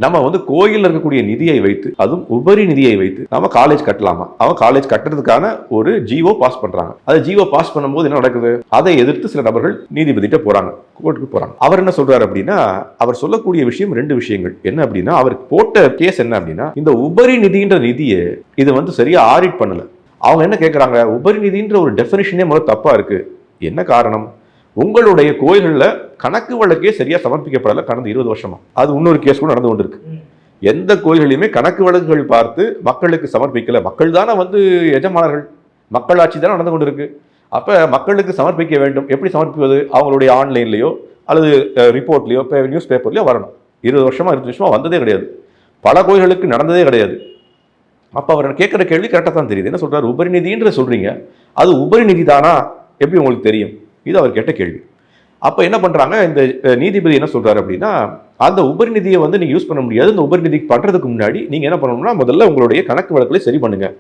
நம்ம வந்து கோயிலில் இருக்கக்கூடிய நிதியை வைத்து, அதுவும் உபரி நிதியை வைத்து நம்ம காலேஜ் கட்டலாமா? அவன் காலேஜ் கட்டுறதுக்கான ஒரு ஜிஓ பாஸ் பண்றாங்க. அதை ஜிஓ பாஸ் பண்ணும்போது என்ன நடக்குது? அதை எதிர்த்து சில நபர்கள் நீதிபதிட்ட போறாங்க, கோர்ட்டுக்கு போறாங்க. அவர் என்ன சொல்றாரு அப்படின்னா, அவர் சொல்லக்கூடிய விஷயம் 2 விஷயங்கள். என்ன அப்படின்னா, அவர் போட்ட கேஸ் என்ன அப்படின்னா, இந்த உபரி நிதின்ற நிதியை இது வந்து சரியா ஆடிட் பண்ணல. அவங்க என்ன கேட்கறாங்க, உபரி நிதின்ற ஒரு டெஃபினிஷனே முதல்ல தப்பா இருக்கு. என்ன காரணம்? உங்களுடைய கோயில்களில் கணக்கு வழக்கே சரியா சமர்ப்பிக்கப்படல கடந்த 20 வருஷமா. அது இன்னொரு கேஸ் கூட நடந்து கொண்டிருக்கு. எந்த கோயில்களையுமே கணக்கு வழக்குகள் பார்த்து மக்களுக்கு சமர்ப்பிக்கல. மக்கள் தானே வந்து எஜமானர்கள், மக்களாட்சி தானே நடந்து கொண்டிருக்கு. அப்ப மக்களுக்கு சமர்ப்பிக்க வேண்டும். எப்படி சமர்ப்பிப்பது? அவங்களுடைய ஆன்லைன்லயோ அல்லது ரிப்போர்ட்லயோ நியூஸ் பேப்பர்லயோ வரணும். 20 வருஷமா வந்ததே கிடையாது. பல கோயில்களுக்கு நடந்ததே கிடையாது. அப்ப அவர் கேட்கிற கேள்வி கரெக்டாக தான் தெரியுது. என்ன சொல்றாரு? உபரி நிதின்ற சொல்றீங்க, அது உபரி நிதி தானா? எப்படி உங்களுக்கு தெரியும்? இது அவர் கேட்ட கேள்வி. அப்ப என்ன பண்றாங்க, இந்த நீதிபதி என்ன சொல்றாரு அப்படின்னா, அந்த உபரி நிதியை வந்து நீங்க யூஸ் பண்ண முடியாது. இந்த உபரி நிதி பண்றதுக்கு முன்னாடி நீங்க என்ன பண்ணணும்னா, முதல்ல உங்களுடைய கணக்கு வழக்குகளை சரி பண்ணுங்க.